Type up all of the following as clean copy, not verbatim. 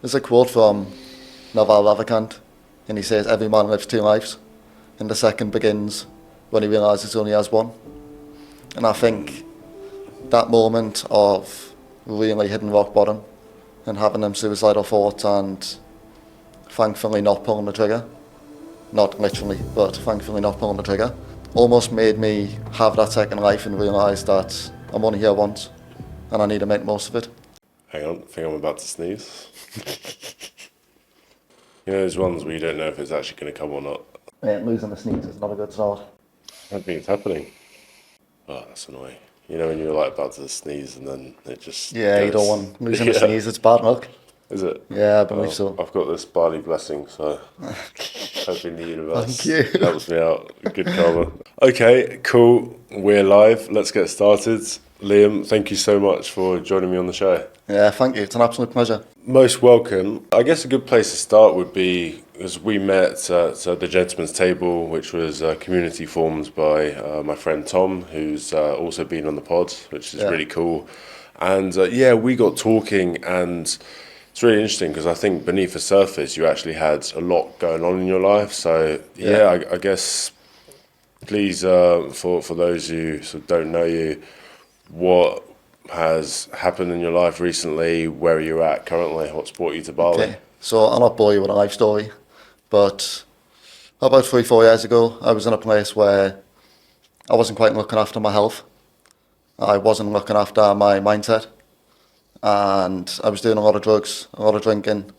There's a quote from Naval Ravikant, and he says, "Every man lives two lives, and the second begins when he realises he only has one." And I think that moment of really hitting rock bottom and having them suicidal thoughts and thankfully not pulling the trigger, not literally, but thankfully not pulling the trigger, almost made me have that second life and realise that I'm only here once and I need to make most of it. Hang on, I think I'm about to sneeze. You know those ones where you don't know if it's actually going to come or not? Yeah, losing the sneeze is not a good start. I don't think it's happening. Oh, that's annoying. You know when you're like about to sneeze and then it just Yeah, goes. you don't want losing the sneeze, it's bad luck. Is it? Yeah, I believe so. I've got this barley blessing, so hoping the universe Thank you. helps me out. Good karma. Okay, cool. We're live. Let's get started. Liam, thank you so much for joining me on the show. Yeah, thank you. It's an absolute pleasure. Most welcome. I guess a good place to start would be, as we met at the Gentleman's Table, which was a community formed by my friend Tom, who's also been on the pod, which is really cool. And we got talking, and it's really interesting because I think beneath the surface you actually had a lot going on in your life. So I guess please, for those who sort of don't know you, what has happened in your life recently? Where are you at currently? What's brought you to Bali? Okay, so I'll not bore you with a life story, but about 3-4 years ago, I was in a place where I wasn't quite looking after my health. I wasn't looking after my mindset, and I was doing a lot of drugs, a lot of drinking,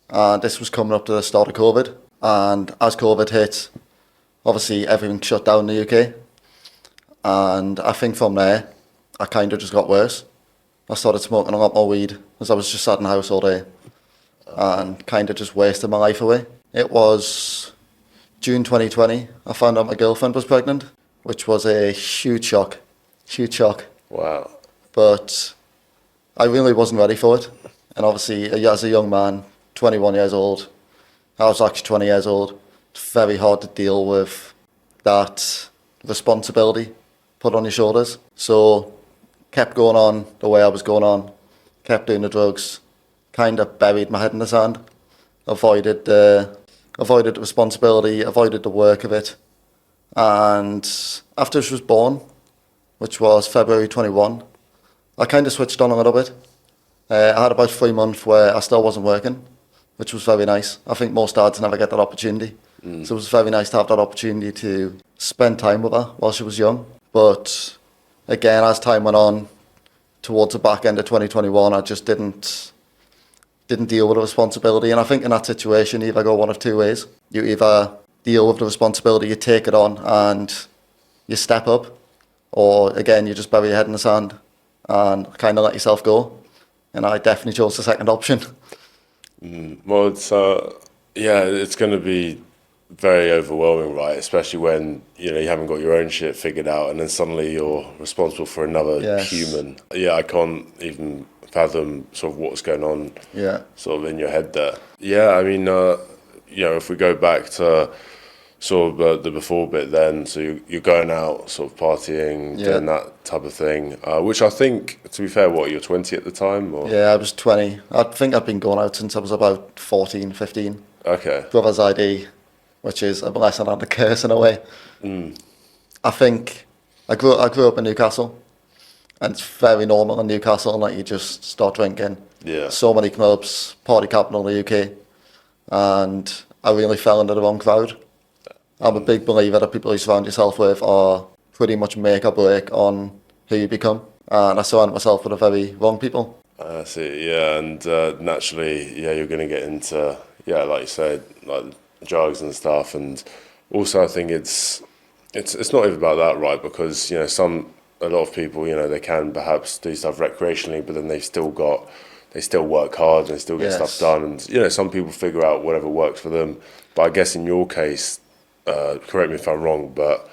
and this was coming up to the start of COVID. And as COVID hit, obviously everything shut down in the UK, and I think from there, I kind of just got worse. I started smoking a lot more weed as I was just sat in the house all day and kind of just wasted my life away. It was June 2020, I found out my girlfriend was pregnant, which was a huge shock. Wow. But I really wasn't ready for it. And obviously, as a young man, 21 years old, I was actually 20 years old, it's very hard to deal with that responsibility put on your shoulders. So kept going on the way I was going on, kept doing the drugs, kind of buried my head in the sand, avoided the responsibility, avoided the work of it. And after she was born, which was February 21, I kind of switched on a little bit. I had about 3 months where I still wasn't working, which was very nice. I think most dads never get that opportunity. So it was very nice to have that opportunity to spend time with her while she was young. But again, as time went on, towards the back end of 2021, I just didn't deal with the responsibility. And I think in that situation, you either go one of two ways. You either deal with the responsibility, you take it on and you step up, or again, you just bury your head in the sand and kind of let yourself go. And I definitely chose the second option. Well, it's going to be very overwhelming, right? Especially when you haven't got your own shit figured out, and then suddenly you're responsible for another human. Yeah, I can't even fathom sort of what's going on. Yeah. Sort of in your head there. Yeah, I mean, if we go back to sort of the before bit, then so you're going out, sort of partying, doing that type of thing. Which I think, to be fair, you're 20 at the time, or? Yeah, I was 20. I think I've been going out since I was about 14, 15. Okay. Brother's ID, which is a blessing and a curse in a way. I think I grew up in Newcastle, and it's very normal in Newcastle that you just start drinking. Yeah. So many clubs, party capital of the UK, and I really fell into the wrong crowd. I'm a big believer that people you surround yourself with are pretty much make or break on who you become, and I surrounded myself with the very wrong people. I see, yeah, and naturally, you're going to get into, like you said, like drugs and stuff, and also I think it's not even about that, right? Because a lot of people, they can perhaps do stuff recreationally, but then they still work hard and they still get stuff done, and some people figure out whatever works for them. But I guess in your case, correct me if I'm wrong, but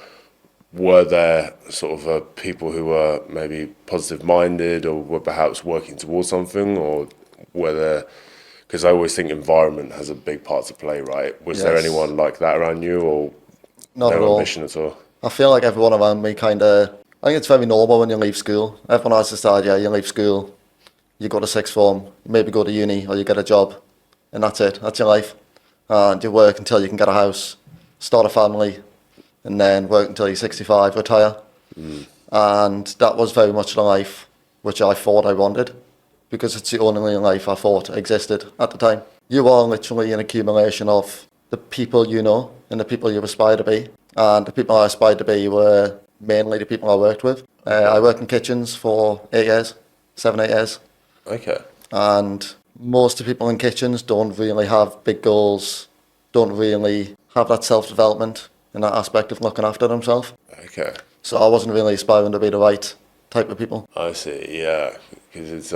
were there sort of people who were maybe positive minded or were perhaps working towards something, or were there? Because I always think environment has a big part to play, right? Was there anyone like that around you, or Not at no all. ambition at all? I feel like everyone around me I think it's very normal when you leave school. Everyone has decided, you leave school, you go to sixth form, you maybe go to uni or you get a job, and that's it. That's your life. And you work until you can get a house, start a family, and then work until you're 65, retire. And that was very much the life which I thought I wanted, because it's the only life I thought existed at the time. You are literally an accumulation of the people you know and the people you aspire to be. And the people I aspired to be were mainly the people I worked with. I worked in kitchens for 8 years, 7, 8 years. Okay. And most of the people in kitchens don't really have big goals, don't really have that self-development and that aspect of looking after themselves. Okay. So I wasn't really aspiring to be the right type of people. I see. Yeah, because it's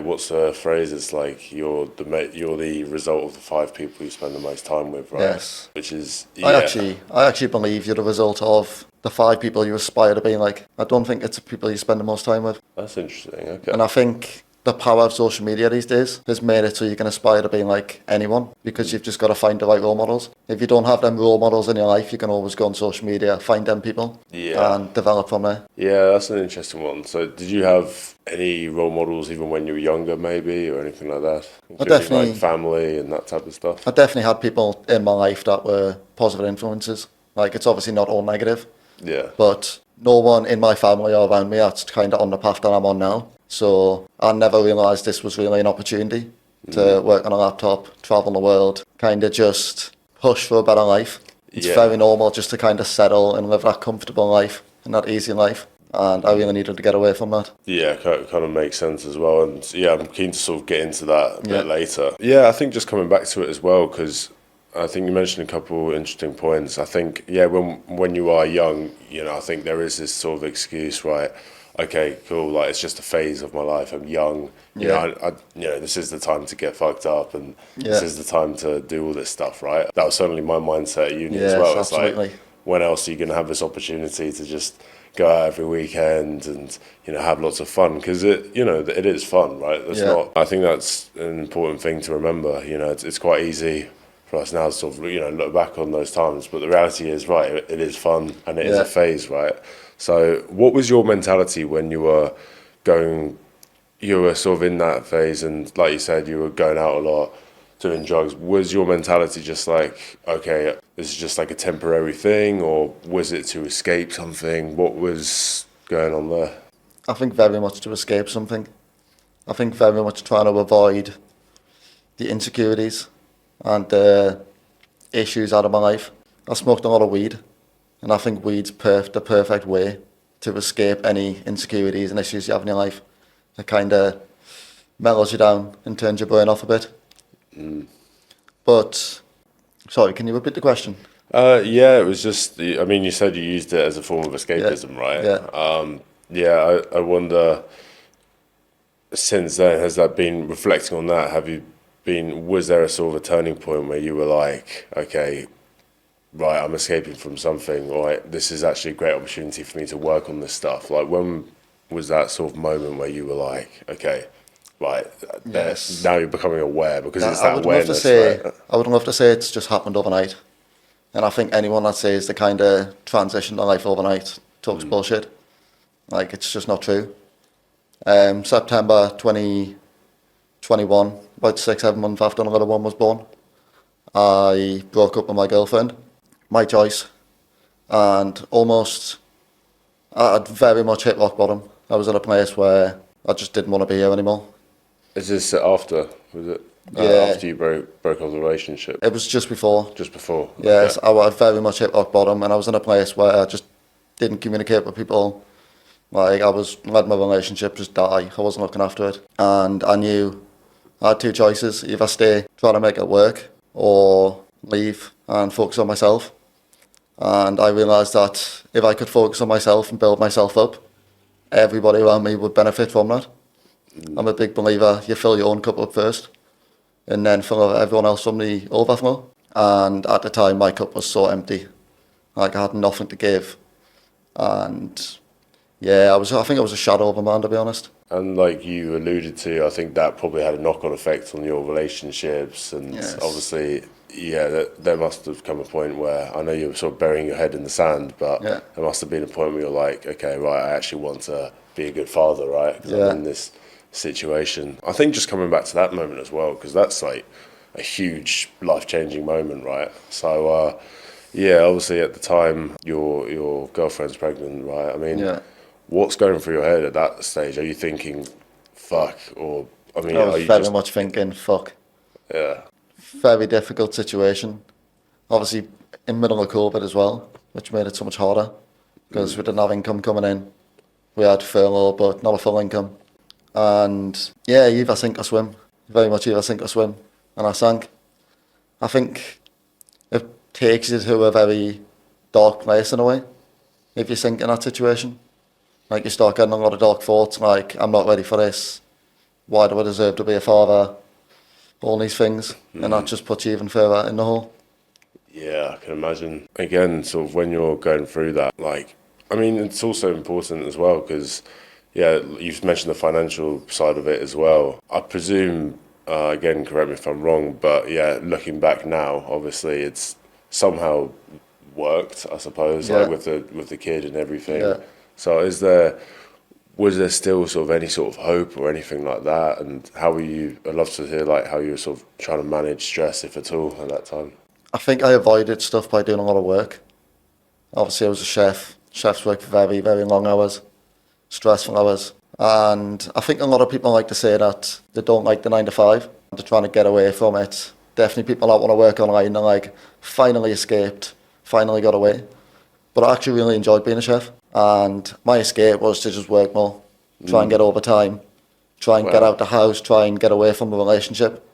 what's the phrase? It's like you're the result of the 5 people you spend the most time with, right? Yes. Which is I actually believe you're the result of the 5 people you aspire to be like. I don't think it's the people you spend the most time with. That's interesting. Okay. And I think the power of social media these days has made it so you can aspire to be like anyone, because you've just got to find the right role models. If you don't have them role models in your life, you can always go on social media, find them people, and develop from there. Yeah, that's an interesting one. So did you have any role models even when you were younger, maybe, or anything like that? Including like family and that type of stuff? I definitely had people in my life that were positive influences. Like, it's obviously not all negative. Yeah. But no one in my family or around me that's kind of on the path that I'm on now. So I never realised this was really an opportunity to work on a laptop, travel the world, kind of just push for a better life. It's very normal just to kind of settle and live that comfortable life and that easy life. And I really needed to get away from that. Yeah, kind of makes sense as well. And yeah, I'm keen to sort of get into that a bit later. Yeah, I think just coming back to it as well, because I think you mentioned a couple interesting points. I think, when you are young, I think there is this sort of excuse, right? Okay, cool, like it's just a phase of my life. I'm young, this is the time to get fucked up, and this is the time to do all this stuff, right? That was certainly my mindset at uni as well. It's absolutely. like, when else are you going to have this opportunity to just go out every weekend and have lots of fun? Because it is fun, right? That's not. I think that's an important thing to remember. It's quite easy for us now to sort of look back on those times, but the reality is, right, it is fun and it is a phase, right? So what was your mentality when you were sort of in that phase, and like you said, you were going out a lot, doing drugs? Was your mentality just like, okay, this is just like a temporary thing, or was it to escape something? What was going on there? I think very much to escape something. I think very much trying to avoid the insecurities and the issues out of my life. I smoked a lot of weed, and I think weed's the perfect way to escape any insecurities and issues you have in your life. It kind of mellows you down and turns your brain off a bit. But, sorry, can you repeat the question? It was just, you said you used it as a form of escapism, right? Yeah. I wonder, since then, has that been, reflecting on that, was there a sort of a turning point where you were like, okay, right, I'm escaping from something, right, this is actually a great opportunity for me to work on this stuff? Like, when was that sort of moment where you were like, okay, right, now you're becoming aware, because it's that awareness, right? I would love to say it's just happened overnight. And I think anyone that says they kind of transition their life overnight talks bullshit. Like, it's just not true. September 2021, about 6-7 months after another one was born, I broke up with my girlfriend, my choice, and I'd very much hit rock bottom. I was at a place where I just didn't want to be here anymore. Is this after, was it? After you broke up the relationship? It was just before. Just before? Yes, okay. I very much hit rock bottom, and I was in a place where I just didn't communicate with people. Like, I was letting my relationship just die. I wasn't looking after it. And I knew I had 2 choices: either stay, try to make it work, or leave and focus on myself. And I realised that if I could focus on myself and build myself up, everybody around me would benefit from that. I'm a big believer, you fill your own cup up first, and then fill everyone else from the overflow. And at the time, my cup was so empty. Like, I had nothing to give. And yeah, I think I was a shadow of a man, to be honest. And like you alluded to, I think that probably had a knock-on effect on your relationships. And obviously, there must have come a point where, I know you were sort of burying your head in the sand, but there must have been a point where you're like, okay, right, I actually want to be a good father, right? Because I'm in this situation. I think just coming back to that moment as well, because that's like a huge life-changing moment, right? So, yeah, obviously at the time your girlfriend's pregnant, right? I mean, Yeah. what's going through your head at that stage? Are you thinking, fuck, or I mean, I are was you very just much thinking, fuck. yeah, Very difficult situation. Obviously, in middle of COVID as well, which made it so much harder because we didn't have income coming in. We had furlough, but not a full income. And yeah, either sink or swim. Very much either sink or swim. And I sank. I think it takes you to a very dark place in a way if you sink in that situation. Like you start getting a lot of dark thoughts, like I'm not ready for this. Why do I deserve to be a father? All these things, and that just puts you even further in the hole. yeah, I can imagine. Again, sort of when you're going through that, like, I mean, it's also important as well because, yeah, you've mentioned the financial side of it as well. I presume, again, correct me if I'm wrong, but yeah, looking back now, obviously it's somehow worked, I suppose, Yeah. like with the kid and everything. Yeah. So was there still sort of any sort of hope or anything like that? And how were you? I'd love to hear like how you were sort of trying to manage stress, if at all, at that time. I think I avoided stuff by doing a lot of work. Obviously, I was a chef. Chefs work very, very long hours, stressful hours. And I think a lot of people like to say that they don't like the 9 to 5. They're trying to get away from it. Definitely people that want to work online, they're like, finally escaped, finally got away. But I actually really enjoyed being a chef. And my escape was to just work more, try and get overtime, try and get Wow. out the house, try and get away from the relationship,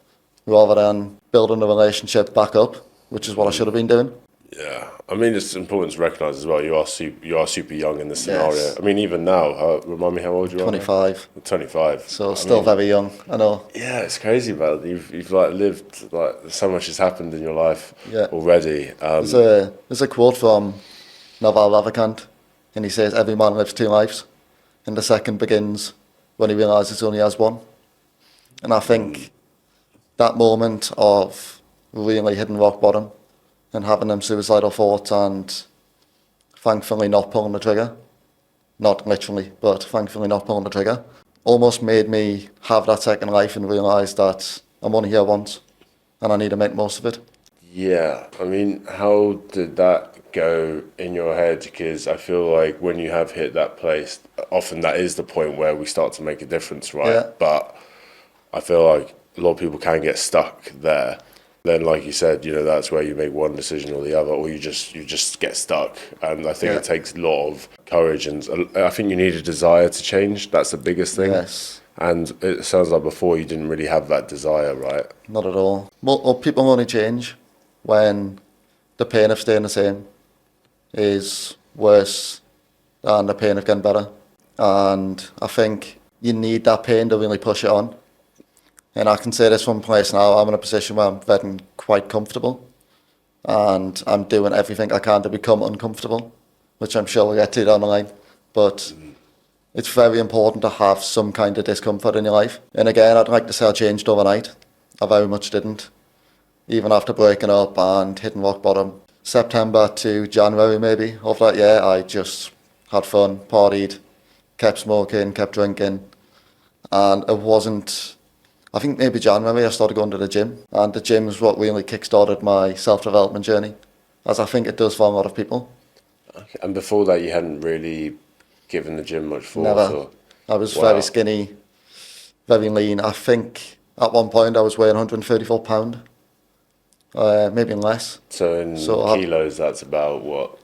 rather than building the relationship back up, which is what I should have been doing. Yeah, I mean it's important to recognise as well. You are super young in this scenario. Yes. I mean even now, remind me how old you are. 25, Now? 25. so I still mean, very young, I know. yeah, it's crazy, man. You've like lived like so much has happened in your life Yeah. already. There's a quote from Naval Ravikant, and he says, every man lives 2 lives, and the second begins when he realises he only has one. And I think that moment of really hitting rock bottom and having them suicidal thoughts and thankfully not pulling the trigger, not literally, but thankfully not pulling the trigger, almost made me have that second life and realise that I'm only here once and I need to make most of it. Yeah, I mean, how did that go in your head? Because I feel like when you have hit that place, often that is the point where we start to make a difference, right? Yeah. But I feel like a lot of people can get stuck there. Then, like you said, that's where you make one decision or the other, or you just get stuck. And I think Yeah. it takes a lot of courage, and I think you need a desire to change. That's the biggest thing. Yes, And it sounds like before you didn't really have that desire, right? not at all. Well, people only change when the pain of staying the same is worse than the pain of getting better. And I think you need that pain to really push it on. And I can say this from a place now, I'm in a position where I'm getting quite comfortable and I'm doing everything I can to become uncomfortable, which I'm sure we'll get to down the line. But it's very important to have some kind of discomfort in your life. And again, I'd like to say I changed overnight. I very much didn't. Even after breaking up and hitting rock bottom. September to January maybe of that year, I just had fun, partied, kept smoking, kept drinking. And it wasn't, I think maybe January I started going to the gym. And the gym is what really kick-started my self-development journey, as I think it does for a lot of people. Okay. And before that, you hadn't really given the gym much thought. Never. Or, I was wow. very skinny, very lean. I think at one point I was weighing 134 pound, maybe less. So in So kilos, that's about what,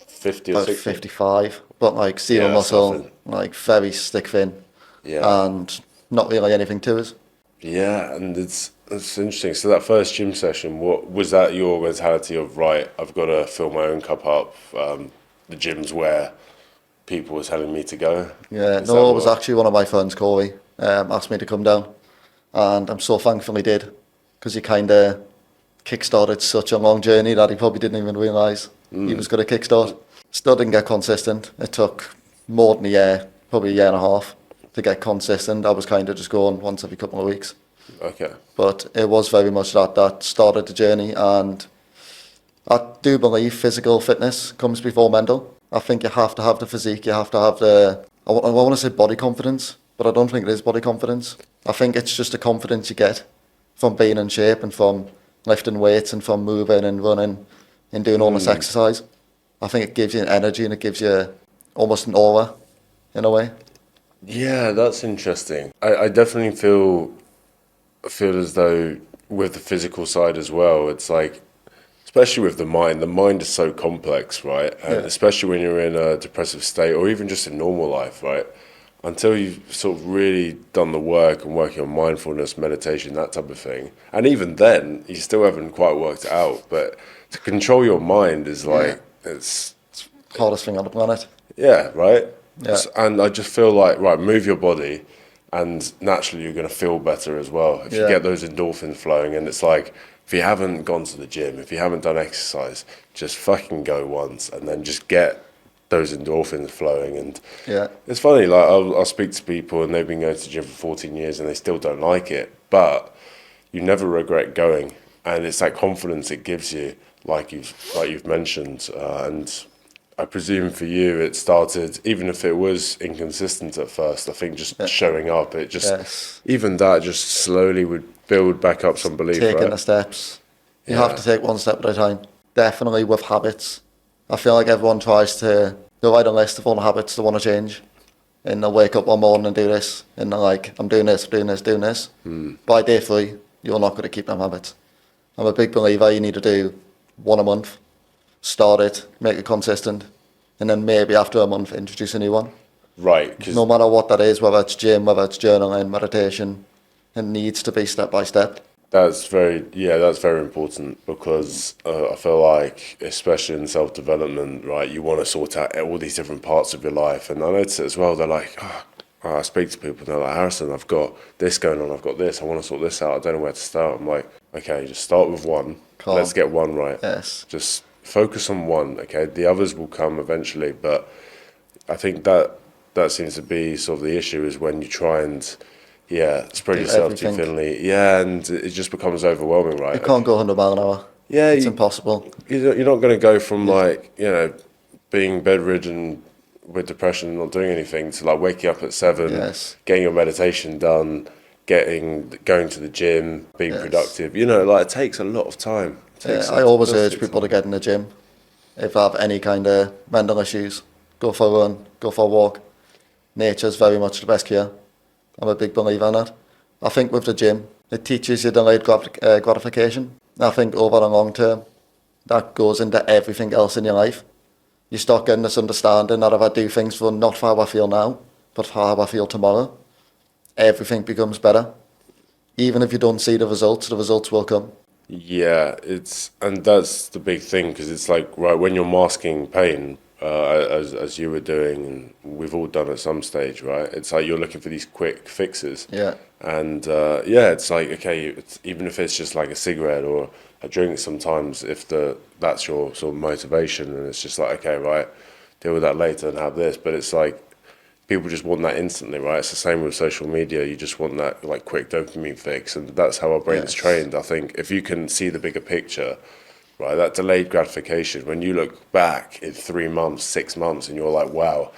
50 or about 60? 55, but like zero Yeah, that's muscle, nothing. like very stick thin, Yeah. and not really anything to us. Yeah, and it's interesting. So that first gym session, what was that your mentality of, right, I've got to fill my own cup up, the gym's where people were telling me to go? Yeah, Is no, that it was what- actually one of my friends, Corey, asked me to come down, and I'm so thankful he did, because he kind of kick-started such a long journey that he probably didn't even realise he was going to kick-start. Still didn't get consistent. It took more than a year, probably a year and a half, to get consistent. I was kind of just going once every couple of weeks. Okay. But it was very much that started the journey, and I do believe physical fitness comes before mental. I think you have to have the physique, you have to have the, I want to say body confidence, but I don't think it is body confidence. I think it's just the confidence you get from being in shape and from lifting weights and from moving and running and doing all this exercise. I think it gives you an energy and it gives you almost an aura in a way. Yeah, that's interesting. I definitely feel as though with the physical side as well, it's like, especially with the mind is so complex, right? And especially when you're in a depressive state or even just in normal life, right? Until you've sort of really done the work and working on mindfulness, meditation, that type of thing. And even then, you still haven't quite worked it out. But to control your mind is like, it's Hardest thing on the planet. yeah, right? Yeah. And I just feel like, right, move your body and naturally you're going to feel better as well. If you get those endorphins flowing, and it's like, if you haven't gone to the gym, if you haven't done exercise, just fucking go once and then just get those endorphins flowing. And it's funny, like I'll speak to people and they've been going to the gym for 14 years and they still don't like it, but you never regret going. And it's that confidence it gives you, like you've mentioned. And I presume for you it started, even if it was inconsistent at first, I think just showing up, it just, even that just slowly would build back up some belief, Taking right? the steps. You have to take one step at a time. Definitely with habits. I feel like everyone tries to write a list of all the habits they want to change. And they'll wake up one morning and do this. And they're like, I'm doing this, doing this, doing this. By day 3, you're not going to keep them habits. I'm a big believer you need to do one a month. Start it, make it consistent. And then maybe after a month, introduce a new one. Right. 'Cause no matter what that is, whether it's gym, whether it's journaling, meditation, it needs to be step by step. that's very important because I feel like, especially in self-development, right, you want to sort out all these different parts of your life. And I notice it as well, they're like, I speak to people and they're like, Harrison, I've got this going on, I've got this, I want to sort this out, I don't know where to start. I'm like, okay, just start with one. Calm. Let's get one right. Yes. Just focus on one, okay? The others will come eventually, but I think that seems to be sort of the issue, is when you try and spread Do yourself everything. too thinly. Yeah, and it just becomes overwhelming, right? You can't go 100 miles an hour. Yeah, It's impossible. You're not going to go from like, being bedridden with depression and not doing anything to like waking up at 7, getting your meditation done, going to the gym, being productive. Like it takes a lot of time. I always urge people to get in the gym. If they have any kind of mental issues, go for a run, go for a walk. Nature's very much the best cure. I'm a big believer in that. I think with the gym, it teaches you delayed gratification. I think over the long term, that goes into everything else in your life. You start getting this understanding that if I do things for not for how I feel now, but for how I feel tomorrow, everything becomes better. Even if you don't see the results will come. Yeah, and that's the big thing, because it's like, right, when you're masking pain, as you were doing, and we've all done at some stage, right? It's like you're looking for these quick fixes. Yeah. And it's like, okay, even if it's just like a cigarette or a drink, sometimes if that's your sort of motivation, and it's just like, okay, right, deal with that later and have this. But it's like people just want that instantly, right? It's the same with social media. You just want that like quick dopamine fix, and that's how our brain's trained. I think if you can see the bigger picture, right, that delayed gratification, when you look back in 3 months, 6 months, and you're like, wow,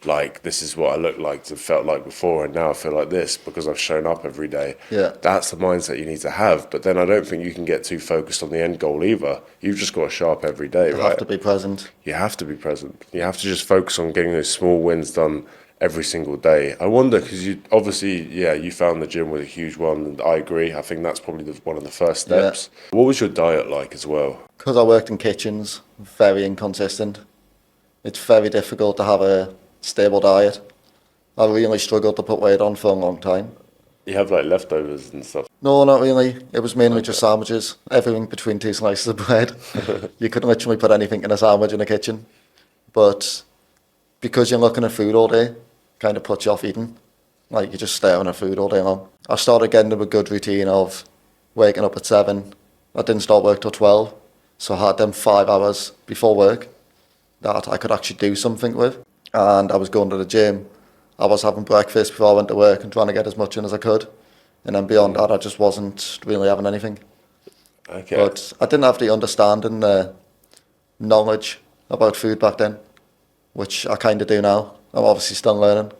like this is what I looked like and felt like before, and now I feel like this because I've shown up every day. Yeah. That's the mindset you need to have. But then I don't think you can get too focused on the end goal either. You've just got to show up every day, right? You have to be present. You have to be present. You have to just focus on getting those small wins done every single day. I wonder, because you obviously, you found the gym with a huge one, and I agree. I think that's probably one of the first steps. What was your diet like as well? Because I worked in kitchens, very inconsistent. It's very difficult to have a stable diet. I really struggled to put weight on for a long time. You have like leftovers and stuff? No, not really. It was mainly just sandwiches, everything between 2 slices of bread. You could literally put anything in a sandwich in a kitchen. But because you're looking at food all day, kind of puts you off eating. Like you're just staring at food all day long. I started getting into a good routine of waking up at 7. I didn't start work till 12. So I had them 5 hours before work that I could actually do something with. And I was going to the gym. I was having breakfast before I went to work and trying to get as much in as I could. And then beyond that, I just wasn't really having anything. Okay. But I didn't have the understanding, knowledge about food back then, which I kind of do now. I'm obviously still learning.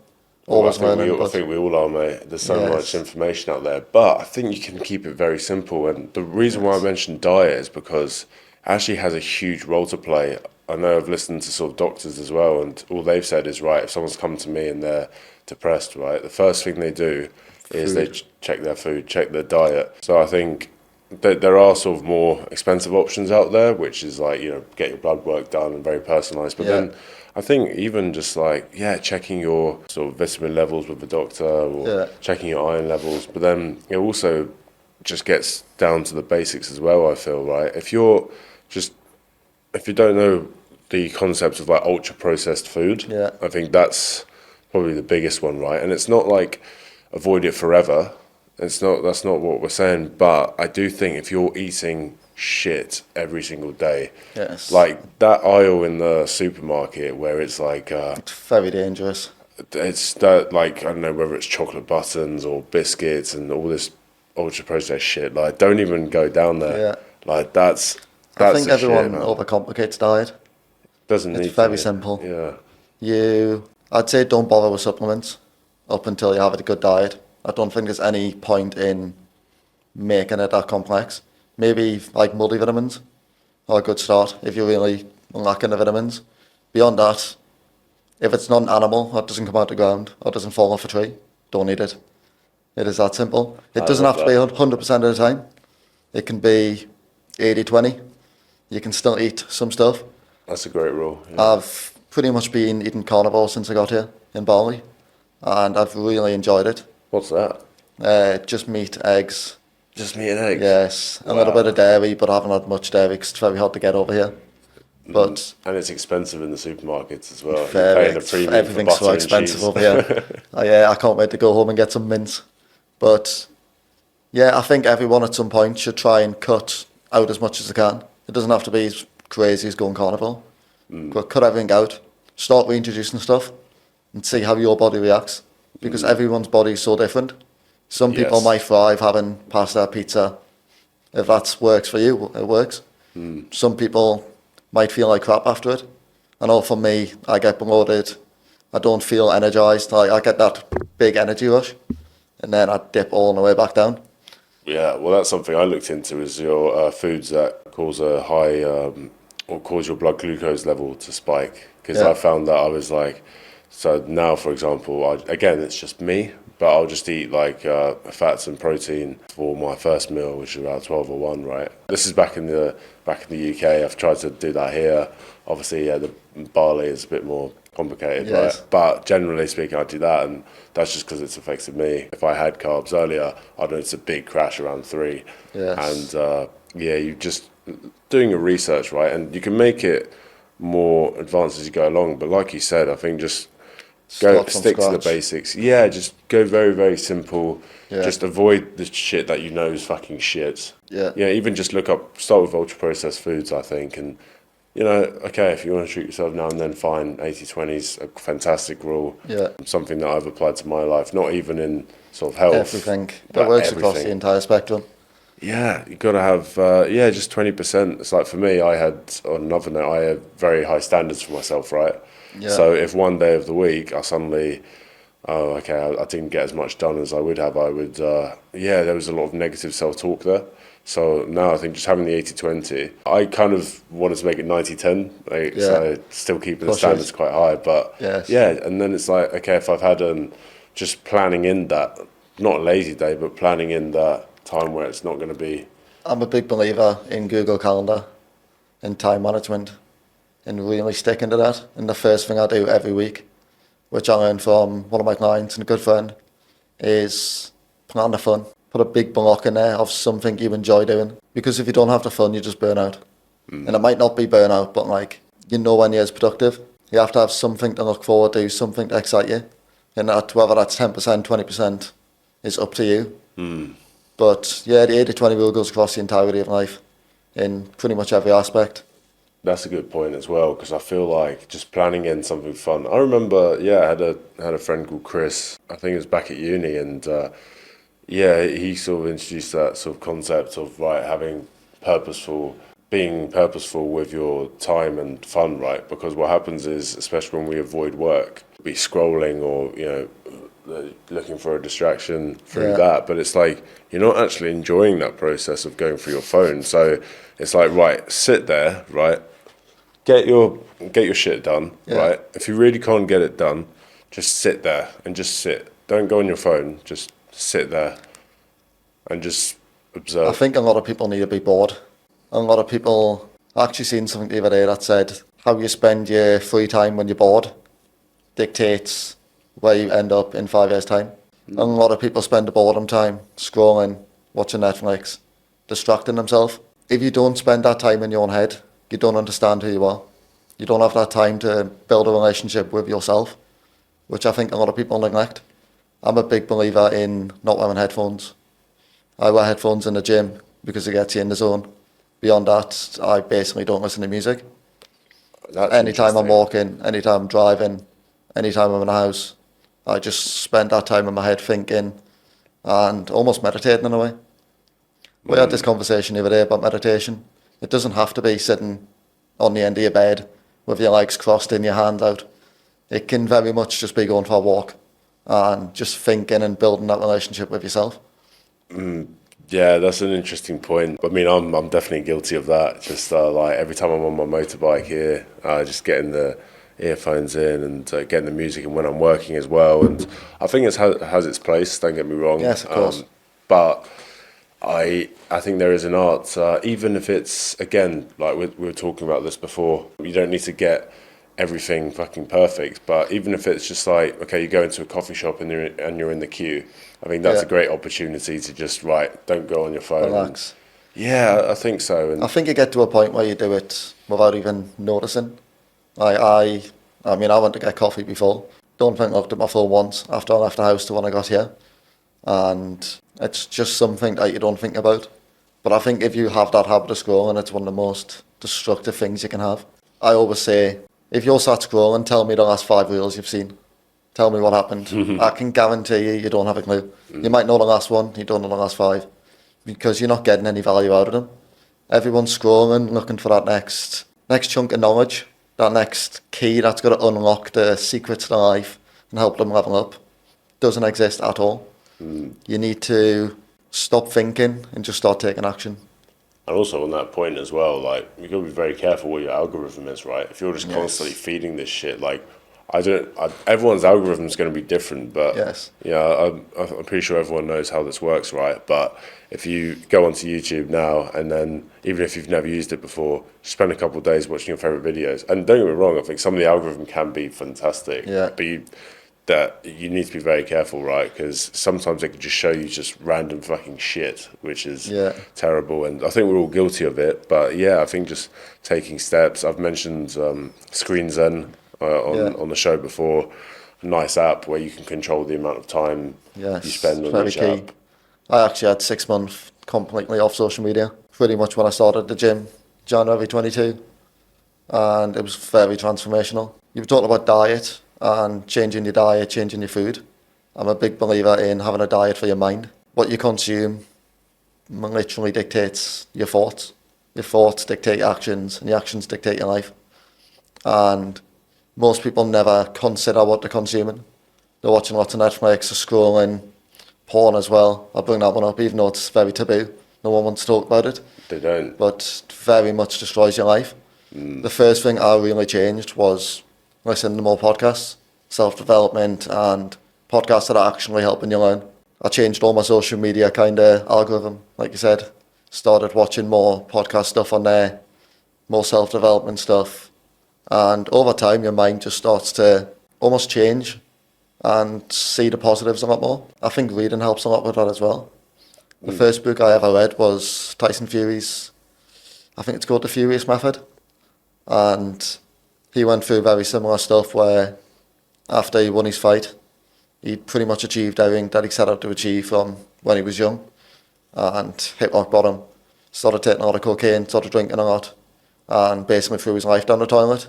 Always Well, learning. I think we all are, mate. There's so much information out there, but I think you can keep it very simple. And the reason why I mentioned diet is because it actually has a huge role to play. I know I've listened to sort of doctors as well, and all they've said is, right, if someone's come to me and they're depressed, right, the first thing they do is they check their food, check their diet. So I think that there are sort of more expensive options out there, which is like, get your blood work done and very personalised. But then I think even just like, checking your sort of vitamin levels with the doctor or checking your iron levels. But then it also just gets down to the basics as well, I feel, right? If you don't know the concept of like ultra processed food, I think that's probably the biggest one, right? And it's not like avoid it forever. That's not what we're saying. But I do think if you're eating shit every single day, like that aisle in the supermarket where it's like it's very dangerous. It's that, like, I don't know whether it's chocolate buttons or biscuits and all this ultra processed shit. Like, don't even go down there. Like that's I think everyone overcomplicates diet. Doesn't need. It's very simple. Yeah. I'd say don't bother with supplements up until you have a good diet. I don't think there's any point in making it that complex. Maybe like multivitamins are a good start if you're really lacking the vitamins. Beyond that, if it's not an animal that doesn't come out the ground or doesn't fall off a tree, don't eat it. It is that simple. It doesn't have to be 100% of the time. It can be 80-20. You can still eat some stuff. That's a great rule. I've pretty much been eating carnivore since I got here in Bali, and I've really enjoyed it. What's that? Just meat, eggs. Just meat and eggs? Yes, a little bit of dairy, but I haven't had much dairy because it's very hard to get over here. But and it's expensive in the supermarkets as well. Everything's so expensive over here. I can't wait to go home and get some mince. But I think everyone at some point should try and cut out as much as they can. It doesn't have to be as crazy as going carnivore. But cut everything out. Start reintroducing stuff and see how your body reacts. Because everyone's body is so different. Some people might thrive having pasta, pizza. If that works for you, it works. Some people might feel like crap after it. I know for me, I get bloated. I don't feel energized. I get that big energy rush. And then I dip all the way back down. Yeah, well, that's something I looked into, is your foods that cause a high or cause your blood glucose level to spike. Because I found that I was like, so now, for example, again, it's just me, but I'll just eat like fats and protein for my first meal, which is about 12 or 1, right? This is back in the UK. I've tried to do that here. Obviously, the barley is a bit more complicated, right? But generally speaking, I do that, and that's just because it's affected me. If I had carbs earlier, I'd notice a big crash around 3. And you just doing your research, right? And you can make it more advanced as you go along. But like you said, I think just stick to the basics. Just go very, very simple. Just avoid the shit that you know is fucking shit. Even just start with ultra processed foods, I think, and okay, if you want to treat yourself now and then, fine. 80-20 is a fantastic rule. Something that I've applied to my life, not even in sort of health. Everything. That works across the entire spectrum. You got to have, just 20%. It's like for me, on another note, I have very high standards for myself, right? So if one day of the week I suddenly, I didn't get as much done as I would have, there was a lot of negative self-talk there. So now I think just having the 80-20, I kind of wanted to make it 90-10, so still keeping the standards quite high. But and then it's like, okay, if I've had just planning in that, not a lazy day, but planning in that time where it's not going to be. I'm a big believer in Google Calendar and time management and really sticking to that. And the first thing I do every week, which I learned from one of my clients and a good friend, is plan the fun. Put a big block in there of something you enjoy doing. Because if you don't have the fun, you just burn out. And it might not be burnout, but when you're productive. You have to have something to look forward to, something to excite you. And whether that's 10%, 20% is up to you. But the 80-20 rule goes across the entirety of life in pretty much every aspect. That's a good point as well, because I feel like just planning in something fun. I remember, I had a friend called Chris. I think it was back at uni, and he sort of introduced that sort of concept of having purposeful being purposeful with your time and fun, right? Because what happens is, especially when we avoid work, be scrolling or looking for a distraction through that, but it's like you're not actually enjoying that process of going through your phone. So it's like, right, sit there, right, get your shit done, right? If you really can't get it done, just sit there and just sit. Don't go on your phone. Just sit there and just observe. I think a lot of people need to be bored. A lot of people, I actually seen something the other day that said how you spend your free time when you're bored dictates where you end up in 5 years' time. And a lot of people spend the boredom time scrolling, watching Netflix, distracting themselves. If you don't spend that time in your own head, you don't understand who you are. You don't have that time to build a relationship with yourself, which I think a lot of people neglect. I'm a big believer in not wearing headphones. I wear headphones in the gym because it gets you in the zone. Beyond that, I basically don't listen to music. Anytime I'm walking, anytime I'm driving, anytime I'm in the house, I just spend that time in my head thinking and almost meditating in a way. We had this conversation the other day about meditation. It doesn't have to be sitting on the end of your bed with your legs crossed and your hand out. It can very much just be going for a walk and just thinking and building that relationship with yourself. Yeah, that's an interesting point. I mean, I'm definitely guilty of that. Just like every time I'm on my motorbike here, just getting the earphones in and getting the music in when I'm working as well. And I think it has its place. Don't get me wrong. Yes, of course. But I think there is an art, even if it's, again, like we were talking about this before. You don't need to get everything fucking perfect, but even if it's just like, okay, you go into a coffee shop and you're in the queue, I think that's a great opportunity to just, don't go on your phone. Relax. I think so. And I think you get to a point where you do it without even noticing. I mean, I went to get coffee before. Don't think I looked at my phone once after I left the house to when I got here. And it's just something that you don't think about. But I think if you have that habit of scrolling, it's one of the most destructive things you can have. I always say, if you're sat scrolling, tell me the last 5 reels you've seen. Tell me what happened. I can guarantee you don't have a clue. You might know the last one, you don't know the last 5. Because you're not getting any value out of them. Everyone's scrolling, looking for that next chunk of knowledge, that next key that's going to unlock the secrets to life and help them level up. Doesn't exist at all. You need to stop thinking and just start taking action. And also on that point as well, like, you've got to be very careful what your algorithm is, right? If you're just constantly feeding this shit, like, everyone's algorithm is going to be different, but I'm pretty sure everyone knows how this works, right? But if you go onto YouTube now and then, even if you've never used it before, spend a couple of days watching your favorite videos. And don't get me wrong, I think some of the algorithm can be fantastic, but you need to be very careful, right? Because sometimes it can just show you just random fucking shit, which is terrible. And I think we're all guilty of it. But I think just taking steps. I've mentioned Screen Zen on the show before. A nice app where you can control the amount of time you spend on each app. I actually had 6 months completely off social media, pretty much when I started the gym, January 22. And it was very transformational. You were talking about diet and changing your diet, changing your food. I'm a big believer in having a diet for your mind. What you consume literally dictates your thoughts. Your thoughts dictate your actions, and your actions dictate your life. And most people never consider what they're consuming. They're watching lots of Netflix, they're scrolling, porn as well. I'll bring that one up, even though it's very taboo. No one wants to talk about it. They don't. But it very much destroys your life. The first thing I really changed was listening to more podcasts, self-development, and podcasts that are actually helping you learn. I changed all my social media kind of algorithm, like you said. Started watching more podcast stuff on there, more self-development stuff. And over time, your mind just starts to almost change and see the positives a lot more. I think reading helps a lot with that as well. The first book I ever read was Tyson Fury's, I think it's called The Furious Method. And he went through very similar stuff where after he won his fight, he pretty much achieved everything that he set out to achieve from when he was young and hit rock bottom. Started taking a lot of cocaine, started drinking a lot, and basically threw his life down the toilet.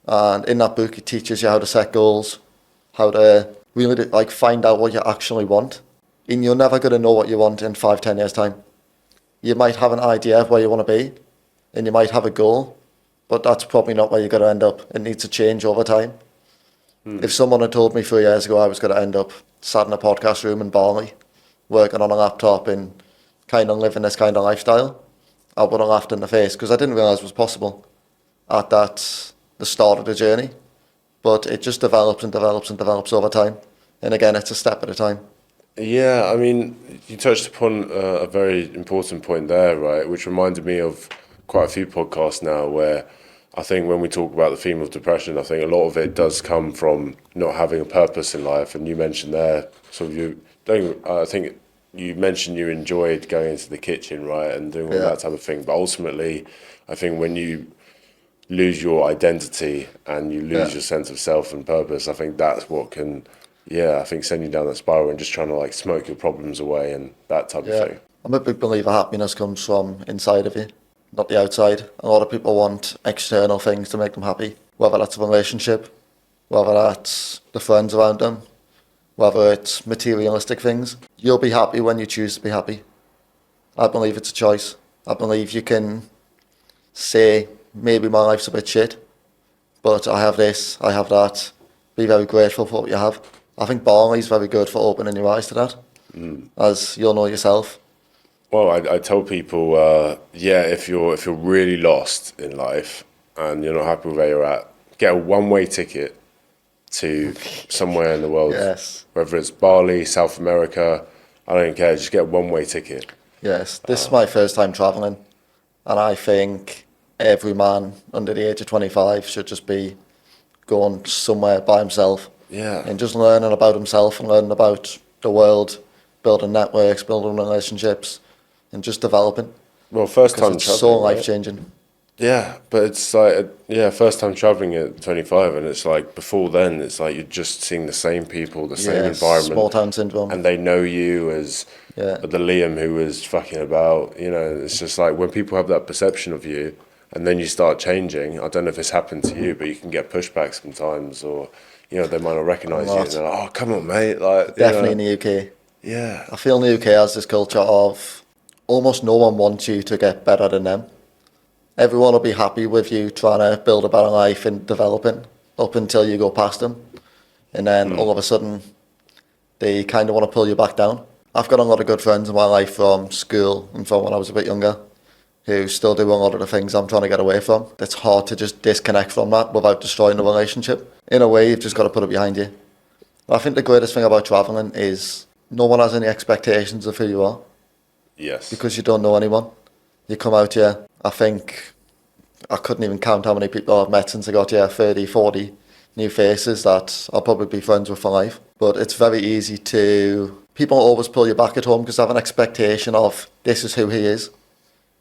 And in that book, he teaches you how to set goals, how to really find out what you actually want. And you're never going to know what you want in 5-10 years' time. You might have an idea of where you want to be, and you might have a goal, but that's probably not where you're going to end up. It needs to change over time. If someone had told me 3 years ago I was going to end up sat in a podcast room in Bali, working on a laptop and kind of living this kind of lifestyle, I would have laughed in the face because I didn't realise it was possible at the start of the journey. But it just develops and develops and develops over time. And again, it's a step at a time. Yeah, I mean, you touched upon a very important point there, right? Which reminded me of quite a few podcasts now where I think when we talk about the theme of depression, I think a lot of it does come from not having a purpose in life. And you mentioned there, sort of I think you mentioned you enjoyed going into the kitchen, right, and doing all that type of thing. But ultimately, I think when you lose your identity and you lose your sense of self and purpose, I think that's what can, I think send you down that spiral and just trying to like smoke your problems away and that type of thing. I'm a big believer happiness comes from inside of you, not the outside. A lot of people want external things to make them happy, whether that's a relationship, whether that's the friends around them, whether it's materialistic things. You'll be happy when you choose to be happy. I believe it's a choice. I believe you can say, maybe my life's a bit shit, but I have this, I have that. Be very grateful for what you have. I think Barley's very good for opening your eyes to that, as you'll know yourself. Well, I tell people, if you're really lost in life and you're not happy with where you're at, get a one-way ticket to somewhere in the world. Yes. Whether it's Bali, South America, I don't care. Just get a one-way ticket. Yes, this is my first time travelling, and I think every man under the age of 25 should just be going somewhere by himself. Yeah. And just learning about himself and learning about the world, building networks, building relationships, and just developing. Well, first time It's traveling, so right? life-changing. Yeah, but it's like, first time traveling at 25, and it's like before then, it's like you're just seeing the same people, the same environment. Small town syndrome. And they know you as the Liam who was fucking about, it's just like when people have that perception of you and then you start changing, I don't know if it's happened to you, but you can get pushback sometimes or, they might not recognise you and they're like, oh, come on, mate. Like, Definitely in the UK. Yeah. I feel in the UK has this culture of almost no one wants you to get better than them. Everyone will be happy with you trying to build a better life and developing up until you go past them. And then all of a sudden, they kind of want to pull you back down. I've got a lot of good friends in my life from school and from when I was a bit younger who still do a lot of the things I'm trying to get away from. It's hard to just disconnect from that without destroying the relationship. In a way, you've just got to put it behind you. I think the greatest thing about travelling is no one has any expectations of who you are. Yes. Because you don't know anyone. You come out here, I think I couldn't even count how many people I've met since I got here, 30, 40 new faces that I'll probably be friends with for life. But it's very easy to... People always pull you back at home because they have an expectation of this is who he is.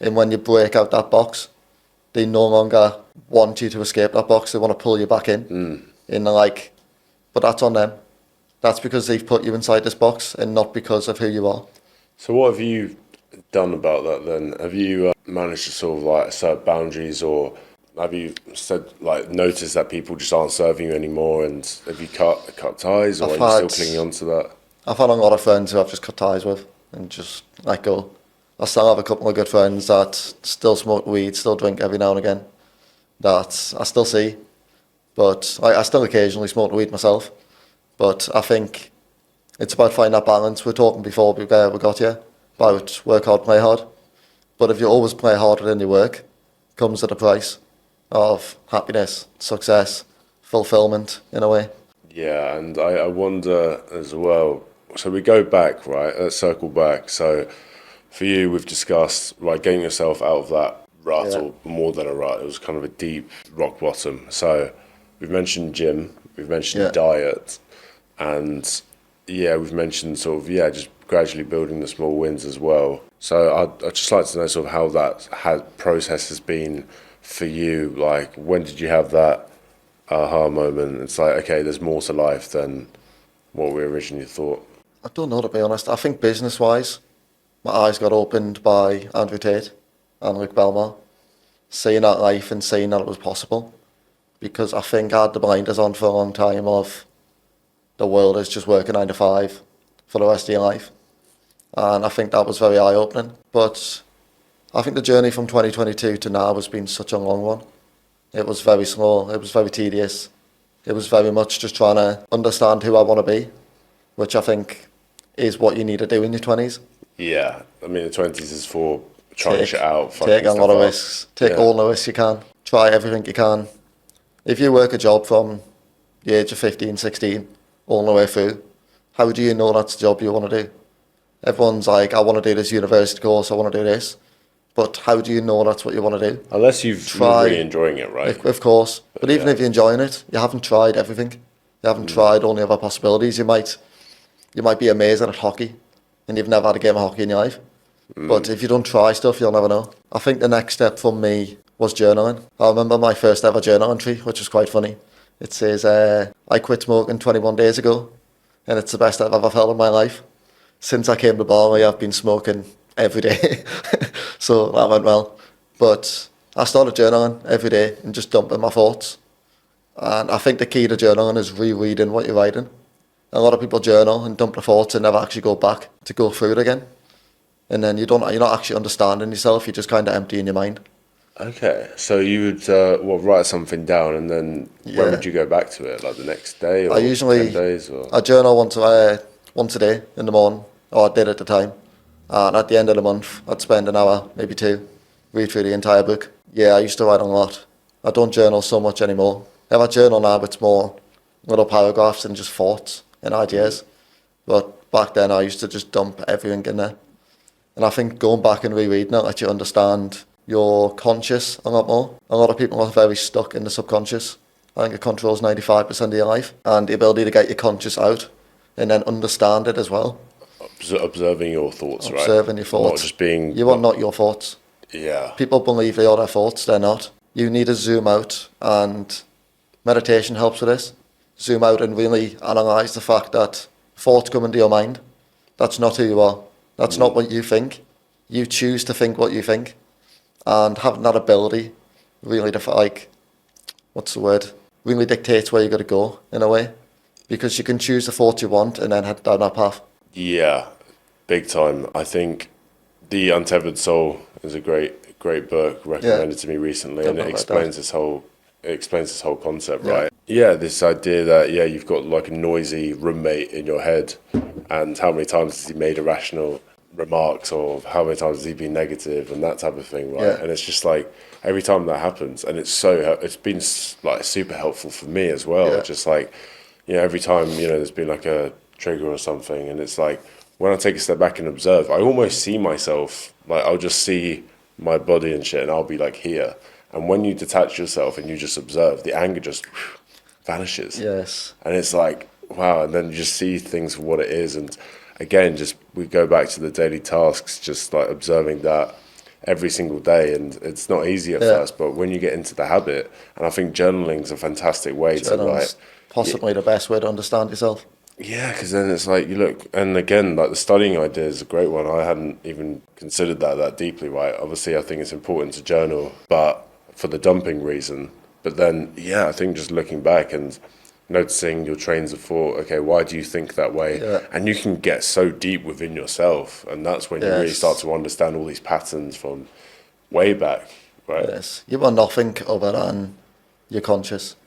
And when you break out that box, they no longer want you to escape that box. They want to pull you back in. And they're like, but that's on them. That's because they've put you inside this box and not because of who you are. So what have you done about that then? Have you managed to sort of like assert boundaries, or have you said like noticed that people just aren't serving you anymore, and have you cut ties, or are you still clinging on to that? I've had a lot of friends who I've just cut ties with and just let go. I still have a couple of good friends that still smoke weed, still drink every now and again, that I still see. But I still occasionally smoke weed myself. But I think it's about finding that balance. We were talking before we got here about work hard, play hard. But if you always play harder than you work, it comes at a price of happiness, success, fulfillment in a way. Yeah, and I wonder as well, so we go back, right? Let's circle back. So for you, we've discussed, right, getting yourself out of that rut, or more than a rut. It was kind of a deep rock bottom. So we've mentioned gym, we've mentioned diet, and we've mentioned sort of, just gradually building the small wins as well. So I'd just like to know sort of how that process has been for you. Like, when did you have that aha moment? It's like, okay, there's more to life than what we originally thought. I don't know, to be honest. I think business-wise, my eyes got opened by Andrew Tate and Luke Belmar, seeing that life and seeing that it was possible. Because I think I had the blinders on for a long time of the world is just working 9 to 5 for the rest of your life. And I think that was very eye-opening. But I think the journey from 2022 to now has been such a long one. It was very slow, it was very tedious. It was very much just trying to understand who I want to be, which I think is what you need to do in your 20s. Yeah, I mean, the 20s is for trying shit out, fucking take a stuff lot of up. risks, take all the risks you can, try everything you can. If you work a job from the age of 15, 16, all the way through, how do you know that's the job you want to do? Everyone's like, I want to do this university course, I want to do this. But how do you know that's what you want to do? Unless you're really enjoying it, right? Of course. But even if you're enjoying it, you haven't tried everything. You haven't tried all the other possibilities. You might be amazing at hockey and you've never had a game of hockey in your life. But if you don't try stuff, you'll never know. I think the next step for me was journaling. I remember my first ever journal entry, which was quite funny. It says, I quit smoking 21 days ago, and it's the best I've ever felt in my life. Since I came to Bali, I've been smoking every day. So that went well. But I started journaling every day and just dumping my thoughts. And I think the key to journaling is rereading what you're writing. A lot of people journal and dump their thoughts and never actually go back to go through it again. And then you're not actually understanding yourself, you're just kind of emptying your mind. Okay, so you would write something down, and then when would you go back to it? Like the next day, or I usually 10 days, or I journal once a day in the morning, or I did at the time. And at the end of the month, I'd spend an hour, maybe two, read through the entire book. Yeah, I used to write a lot. I don't journal so much anymore. If I journal now, it's more little paragraphs and just thoughts and ideas. But back then, I used to just dump everything in there. And I think going back and rereading it lets you understand your conscious a lot more. A lot of people are very stuck in the subconscious. I think it controls 95% of your life. And the ability to get your conscious out and then understand it as well. observing your thoughts, right? Observing your thoughts. Not just being... You are not your thoughts. Yeah. People believe they are their thoughts, they're not. You need to zoom out, and meditation helps with this. Zoom out and really analyse the fact that thoughts come into your mind. That's not who you are. That's not what you think. You choose to think what you think. And having that ability really, really dictates where you're going to go, in a way. Because you can choose the thoughts you want and then head down that path. Yeah, big time. I think The Untethered Soul is a great book recommended to me recently, and it explains this whole concept, right? Yeah, this idea that you've got like a noisy roommate in your head, and how many times has he made irrational remarks, or how many times has he been negative, and that type of thing, right? Yeah. And it's just like every time that happens, and it's been like super helpful for me as well. Yeah. Just like, every time there's been like a trigger or something, and it's like when I take a step back and observe, I almost see myself, like I'll just see my body and shit, and I'll be like here. And when you detach yourself and you just observe, the anger just vanishes. Yes. And it's like, wow, and then you just see things for what it is. And again, we go back to the daily tasks, just like observing that every single day. And it's not easy at first, but when you get into the habit, and I think journaling is a fantastic way to write. Possibly the best way to understand yourself. Yeah, because then it's like you look, and again, like the studying idea is a great one. I hadn't even considered that deeply, right? Obviously, I think it's important to journal, but for the dumping reason. But then, I think just looking back and noticing your trains of thought, okay, why do you think that way? Yeah. And you can get so deep within yourself, and that's when you really start to understand all these patterns from way back, right? Yes. You are nothing other than your conscious.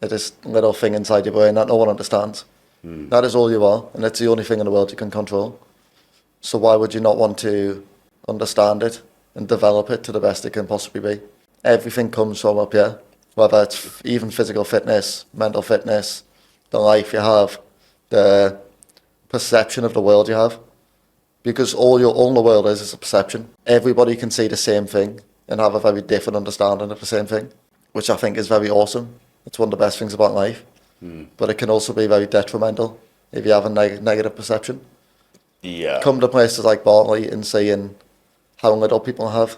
It is a little thing inside your brain that no one understands. That is all you are, and it's the only thing in the world you can control. So why would you not want to understand it and develop it to the best it can possibly be? Everything comes from up here, whether it's even physical fitness, mental fitness, the life you have, the perception of the world you have. Because all the world is a perception. Everybody can see the same thing and have a very different understanding of the same thing, which I think is very awesome. It's one of the best things about life. But it can also be very detrimental if you have a negative perception. Yeah. Come to places like Bali and seeing how little people have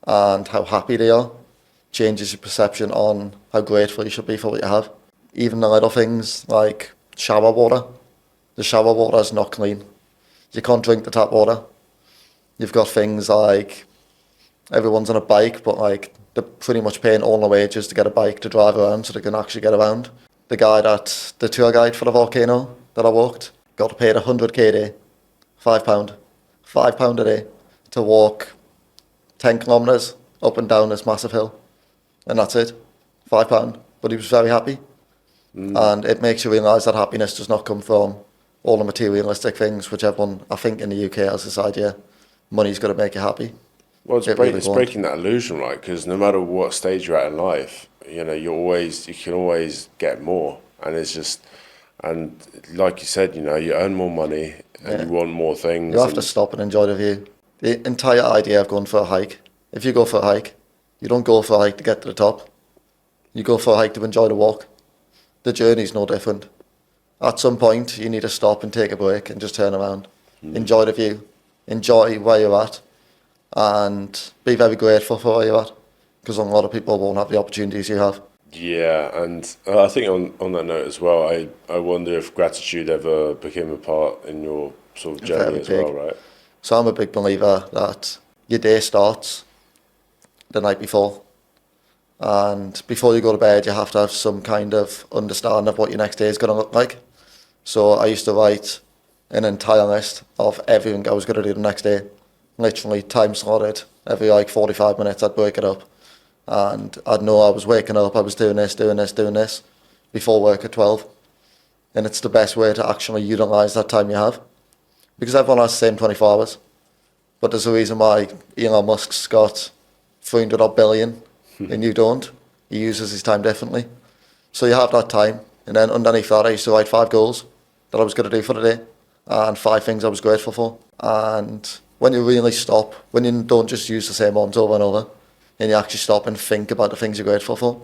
and how happy they are changes your perception on how grateful you should be for what you have. Even the little things like shower water. The shower water is not clean. You can't drink the tap water. You've got things like everyone's on a bike, but like they're pretty much paying all their wages to get a bike to drive around so they can actually get around. The tour guide for the volcano that I walked, got paid 100k a day, £5 a day to walk 10 kilometres up and down this massive hill. And that's it. £5. But he was very happy. And it makes you realise that happiness does not come from all the materialistic things, which everyone, I think, in the UK has this idea, money's going to make you happy. Well, it's really breaking that illusion, right? Because no matter what stage you're at in life, you know, you can always get more, and it's just, and like you said, you know, you earn more money and you want more things. You have to stop and enjoy the view. The entire idea of going for a hike, if you go for a hike, you don't go for a hike to get to the top. You go for a hike to enjoy the walk. The journey's no different. At some point, you need to stop and take a break and just turn around. Enjoy the view. Enjoy where you're at. And be very grateful for where you're at. Because a lot of people won't have the opportunities you have. Yeah, and I think on that note as well, I wonder if gratitude ever became a part in your sort of journey as well, right? So I'm a big believer that your day starts the night before. And before you go to bed, you have to have some kind of understanding of what your next day is going to look like. So I used to write an entire list of everything I was going to do the next day. Literally time slotted. Every 45 minutes I'd break it up. And I'd know I was waking up, I was doing this before work at 12. And it's the best way to actually utilise that time you have. Because everyone has the same 24 hours. But there's a reason why Elon Musk's got 300 odd billion and you don't. He uses his time differently. So you have that time. And then underneath that, I used to write 5 goals that I was going to do for the day. And 5 things I was grateful for. And when you really stop, when you don't just use the same ones over and over, and you actually stop and think about the things you're grateful for,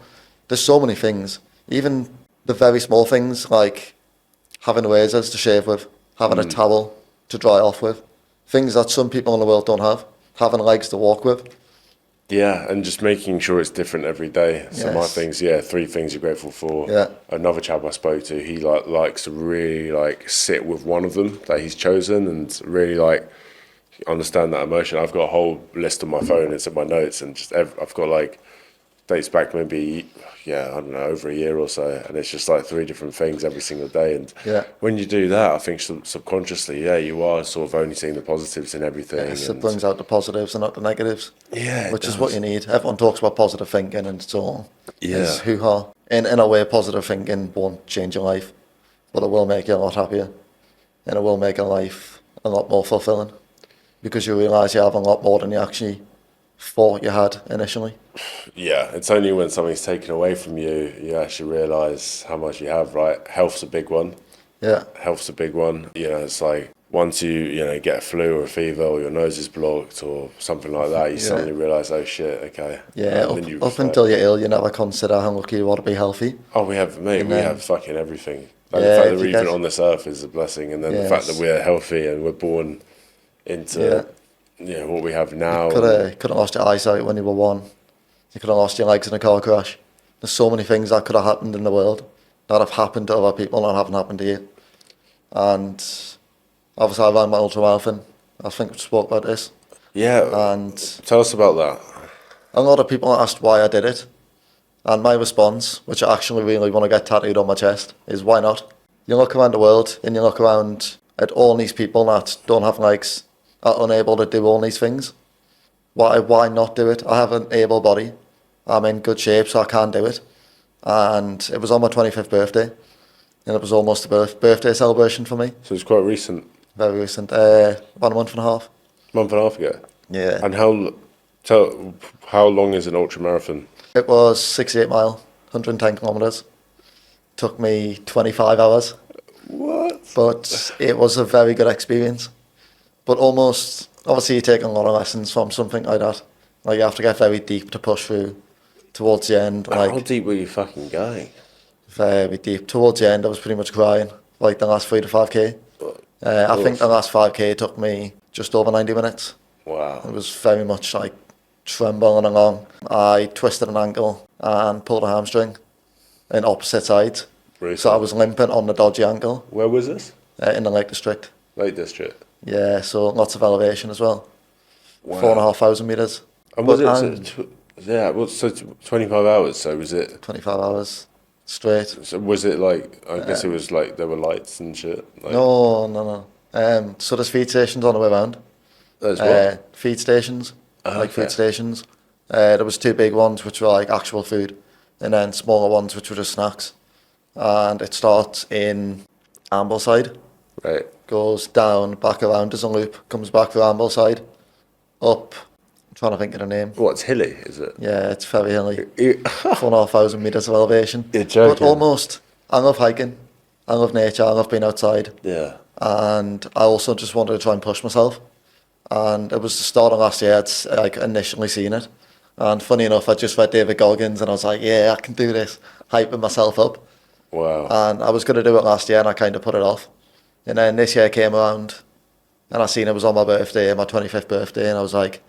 there's so many things. Even the very small things like having razors to shave with, having a towel to dry off with, things that some people in the world don't have, having legs to walk with. Yeah, and just making sure it's different every day. So Yes. my things, 3 things you're grateful for. Yeah. Another chap I spoke to, he likes to really sit with one of them that he's chosen and really understand that emotion. I've got a whole list on my phone. It's in my notes, and I've got dates back maybe I don't know, over a year or so, and it's just 3 different things every single day. And when you do that, I think subconsciously, you are sort of only seeing the positives in everything. Yes, it brings out the positives and not the negatives. Yeah, which is what you need. Everyone talks about positive thinking and so on. Yeah. It's hoo-ha. In a way, positive thinking won't change your life, but it will make you a lot happier, and it will make your life a lot more fulfilling, because you realise you have a lot more than you actually thought you had initially. Yeah, it's only when something's taken away from you, you actually realise how much you have, right? Health's a big one. Yeah. Health's a big one. It's once you get a flu or a fever or your nose is blocked or something like that, you suddenly realise, oh shit, okay. Yeah, up until you're ill, you never consider how lucky you are to be healthy. Oh, we have fucking everything. The Yeah, fact that we're even on this earth is a blessing, and then the fact that we're healthy and we're born into what we have now. You could have lost your eyesight when you were 1. You could have lost your legs in a car crash. There's so many things that could have happened in the world that have happened to other people and haven't happened to you. And obviously I ran my ultramarathon. I think we spoke about this. Yeah, and tell us about that. A lot of people asked why I did it. And my response, which I actually really want to get tattooed on my chest, is why not? You look around the world and you look around at all these people that don't have legs, are unable to do all these things. Why not do it? I have an able body. I'm in good shape, so I can do it. And it was on my 25th birthday, and it was almost a birthday celebration for me. So it's quite recent. Very recent. About a month and a half. Month and a half ago. Yeah. And how long is an ultramarathon? It was 68 mile, 110 kilometres. Took me 25 hours. What? But it was a very good experience. But obviously you take a lot of lessons from something like that. You have to get very deep to push through towards the end. How deep were you fucking going? Very deep. Towards the end I was pretty much crying, the last 3 to 5k. I think the last 5k took me just over 90 minutes. Wow. It was very much trembling along. I twisted an ankle and pulled a hamstring in opposite sides. Really? So I was limping on the dodgy ankle. Where was this? In the Lake District. Lake District. Yeah, so lots of elevation as well. Wow. 4,500 metres. And was so 25 hours, so was it? 25 hours straight. So was it I guess it was there were lights and shit? No. So there's feed stations on the way around. There's what? Feed stations. like Okay. food stations. There was two big ones which were like actual food, and then smaller ones which were just snacks. And it starts in Ambleside, Right. goes down, back around as a loop, comes back to Ambleside, up. I'm trying to think of the name. What's hilly? Is it? Yeah, it's very hilly. You- 4,500 meters of elevation. You're But joking. almost, I love hiking. I love nature. I love being outside. Yeah. And I also just wanted to try and push myself. And it was the start of last year I'd like initially seen it. And funny enough, I just read David Goggins and I was like, yeah, I can do this, hyping myself up. Wow. And I was going to do it last year and I kind of put it off. And then this year came around and I seen it was on my birthday, my 25th birthday, and I was like,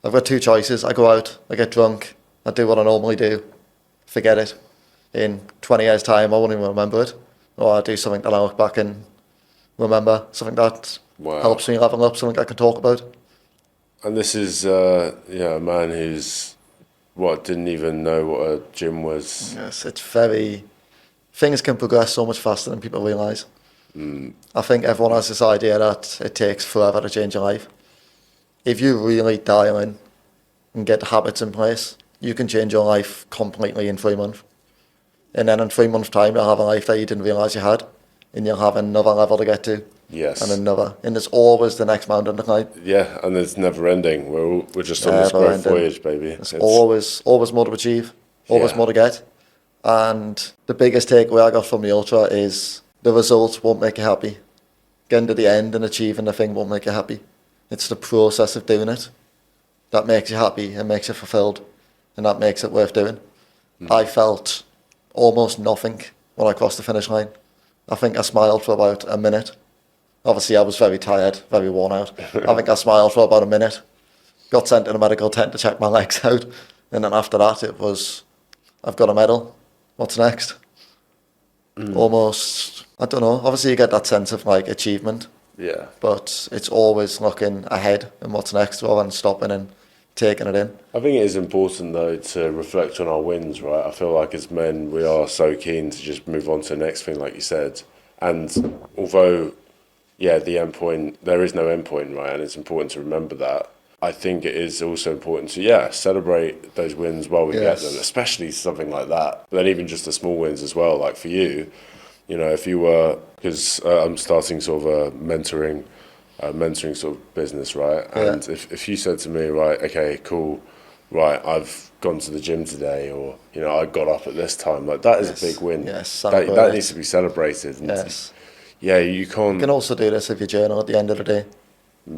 I've got two choices. I go out, I get drunk, I do what I normally do, forget it. In 20 years' time, I won't even remember it. Or I do something that I look back and remember, something that Wow. helps me level up, something I can talk about. And this is a man who's didn't even know what a gym was. Yes, it's very... Things can progress so much faster than people realise. I think everyone has this idea that it takes forever to change your life. If you really dial in and get habits in place, you can change your life completely in 3 months. And then in 3 months' time, you'll have a life that you didn't realise you had. And you'll have another level to get to. Yes. And another. And there's always the next mountain to climb. Yeah, and it's never ending. We're just on this Never growth ending. voyage, baby. There's always more to achieve, always Yeah. more to get. And the biggest takeaway I got from the ultra is the result won't make you happy. Getting to the end and achieving the thing won't make you happy. It's the process of doing it that makes you happy and makes you fulfilled, and that makes it worth doing. I felt almost nothing when I crossed the finish line. I think I smiled for about a minute. Obviously, I was very tired, very worn out. I think I smiled for about a minute. Got sent to the medical tent to check my legs out. And then after that, it was, I've got a medal. What's next? Almost, I don't know. Obviously, you get that sense of like achievement, Yeah. but it's always looking ahead and what's next rather than stopping and taking it in. I think it is important though to reflect on our wins, right? I feel like as men we are so keen to just move on to the next thing, like you said. And although, yeah, the end point, there is no end point, right? And it's important to remember that. I think it is also important to, celebrate those wins while we get Yes. them, especially something like that. But then even just the small wins as well, like for you, if you were, because I'm starting sort of a mentoring sort of business, right? Yeah. And if you said to me, right, okay, cool, right, I've gone to the gym today, or I got up at this time, like that is Yes. a big win. Yes, that celebrate. needs to be celebrated. And Yes. yeah, you can't. You can also do this if you journal at the end of the day.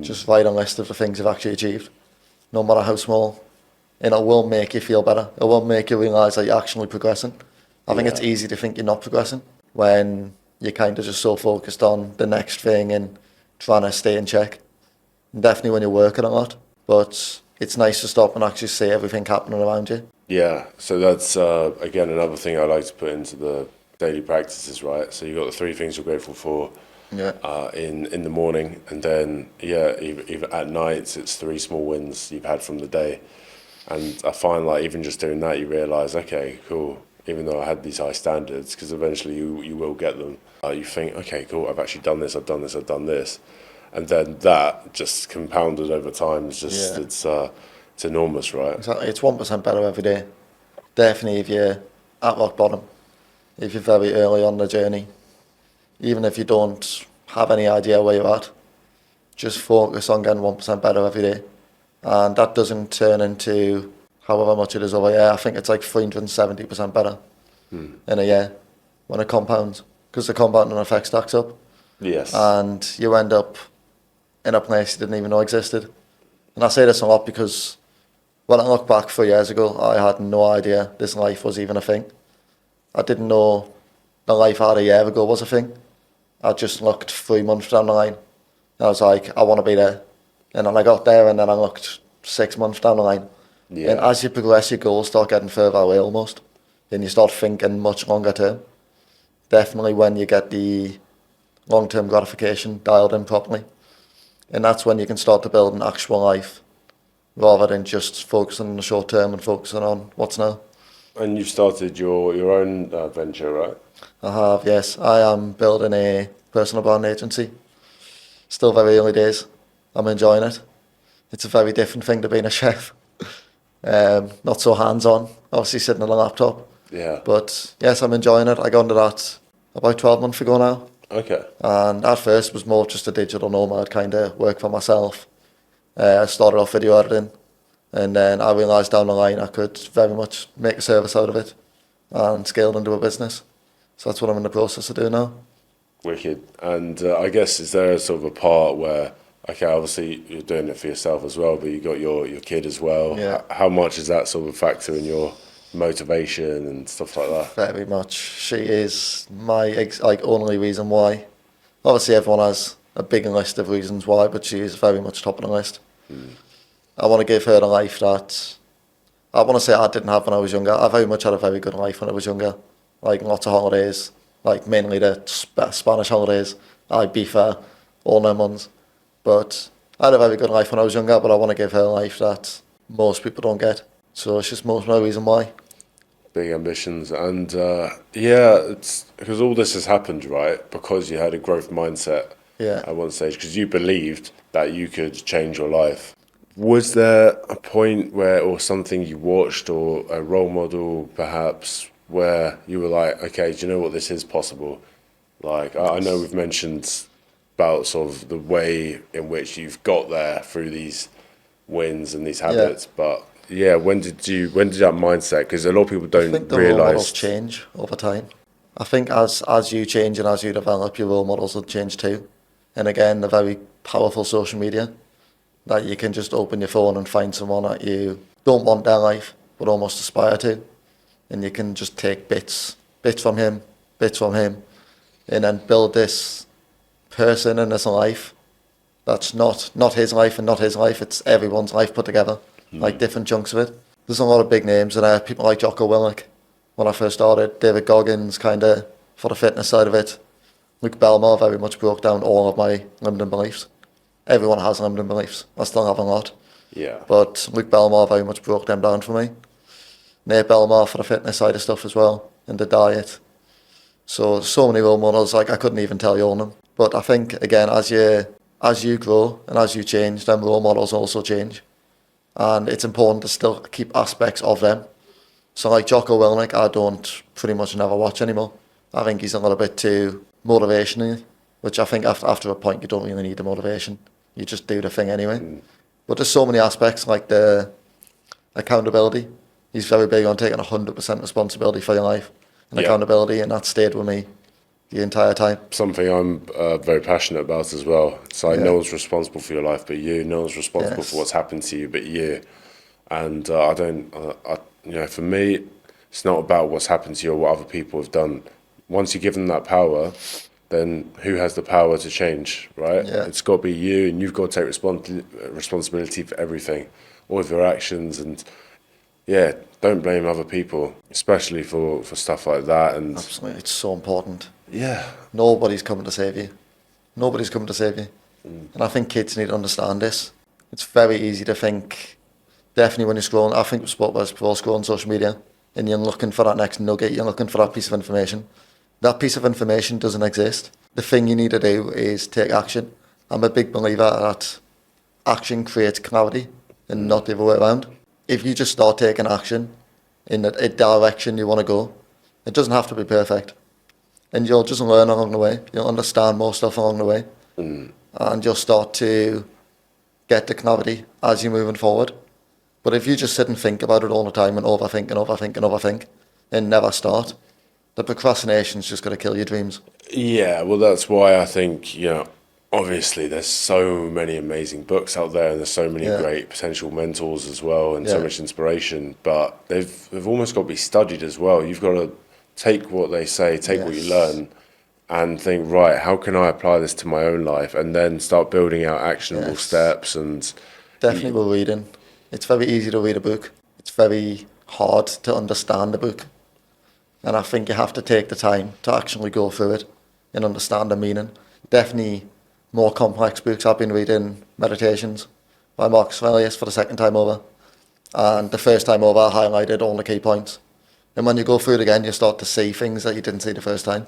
Just write a list of the things you've actually achieved, no matter how small. And it will make you feel better. It will make you realise that you're actually progressing. I think it's Yeah. easy to think you're not progressing when you're kind of just so focused on the next thing and trying to stay in check. And definitely when you're working a lot. But it's nice to stop and actually see everything happening around you. Yeah, so that's again another thing I like to put into the daily practices, right? So you've got the three things you're grateful for Yeah. in the morning, and then even at night it's three small wins you've had from the day. And I find like even just doing that, you realise, okay, cool. Even though I had these high standards, because eventually you will get them. You think, okay, cool. I've actually done this. I've done this. I've done this, and then that just compounded over time. It's just Yeah. it's enormous, right? Exactly. It's 1% better every day. Definitely if you're at rock bottom, if you're very early on the journey, even if you don't have any idea where you're at, just focus on getting 1% better every day. And that doesn't turn into however much it is over a year. I think it's like 370% better in a year when it compounds, because the compounding effect stacks up. Yes. And you end up in a place you didn't even know existed. And I say this a lot because when I look back 3 years ago, I had no idea this life was even a thing. I didn't know the life I had a year ago was a thing. I just looked 3 months down the line. And I was like, I want to be there. And then I got there and then I looked 6 months down the line. Yeah. And as you progress, your goals start getting further away almost. And you start thinking much longer term. Definitely when you get the long-term gratification dialed in properly. And that's when you can start to build an actual life rather than just focusing on the short term and focusing on what's now. And you've started your own venture, right? I have, yes. I am building a personal brand agency. Still very early days. I'm enjoying it. it's a very different thing to being a chef. Not so hands-on, obviously sitting on a laptop. Yeah. But yes, I'm enjoying it. I got into that about 12 months ago now. Okay. And at first it was more just a digital nomad kind of work for myself. I started off video editing, and then I realised down the line I could very much make a service out of it and scale it into a business. So that's what I'm in the process of doing now. Wicked. And I guess, is there sort of a part where, okay, obviously you're doing it for yourself as well, but you got your kid as well. Yeah. How much is that sort of a factor in your motivation and stuff like that? Very much. She is my only reason why. Obviously everyone has a big list of reasons why, but she is very much top of the list. I want to give her the life that I want to say I didn't have when I was younger. I very much had a very good life when I was younger. Like lots of holidays, like mainly the Spanish holidays, Ibiza, all them ones. But I had a very good life when I was younger, but I want to give her a life that most people don't get. So it's just most my reason why. Big ambitions. And yeah, it's because all this has happened, right? Because you had a growth mindset at one stage, because you believed that you could change your life. Was there a point where, or something you watched, or a role model perhaps, where you were like, okay, do you know what, this is possible? Like, I know we've mentioned about sort of the way in which you've got there through these wins and these habits, but yeah, when did that mindset? Because a lot of people don't I think the role models realise. change over time. I think as you change and as you develop, your role models will change too. And again, the very powerful social media, that you can just open your phone and find someone that you don't want their life, but almost aspire to. And you can just take bits from him, and then build this person in this life that's not his life and not his life, it's everyone's life put together, like different chunks of it. There's a lot of big names in there, people like Jocko Willink, when I first started, David Goggins, kind of, for the fitness side of it. Luke Belmore very much broke down all of my limiting beliefs. Everyone has limiting beliefs. I still have a lot. Yeah. But Luke Belmore very much broke them down for me. Nate Belmore for the fitness side of stuff as well, and the diet. So many role models, like I couldn't even tell you all of them. But I think, again, as you grow and as you change, them role models also change. And it's important to still keep aspects of them. So like Jocko Willink, I don't pretty much never watch anymore. I think he's a little bit too motivational, which I think after a point you don't really need the motivation. You just do the thing anyway. But there's so many aspects, like the accountability. He's very big on taking 100% responsibility for your life and accountability, and that stayed with me the entire time. Something I'm very passionate about as well. So no one's responsible for your life but you. No one's responsible for what's happened to you but you. And I don't, for me, it's not about what's happened to you or what other people have done. Once you give them that power, then who has the power to change, right? Yeah. It's got to be you, and you've got to take responsibility for everything, all of your actions, and don't blame other people, especially for stuff like that. And absolutely, it's so important. Yeah. Nobody's coming to save you. Nobody's coming to save you. And I think kids need to understand this. It's very easy to think, definitely when you're scrolling, I think we spoke about this before, scrolling social media, and you're looking for that next nugget, you're looking for that piece of information. That piece of information doesn't exist. The thing you need to do is take action. I'm a big believer that action creates clarity and not the other way around. If you just start taking action in a direction you want to go, it doesn't have to be perfect. And you'll just learn along the way. You'll understand more stuff along the way. And you'll start to get the clarity as you're moving forward. But if you just sit and think about it all the time and overthink and never start, the procrastination's just going to kill your dreams. Yeah, well, that's why I think, obviously there's so many amazing books out there and there's so many great potential mentors as well and so much inspiration, but they've almost got to be studied as well. You've got to take what they say, take what you learn and think, right, how can I apply this to my own life, and then start building out actionable steps. And definitely with reading. It's very easy to read a book. It's very hard to understand a book. And I think you have to take the time to actually go through it and understand the meaning. Definitely more complex books. I've been reading Meditations by Marcus Aurelius for the second time over. And the first time over, I highlighted all the key points. And when you go through it again, you start to see things that you didn't see the first time.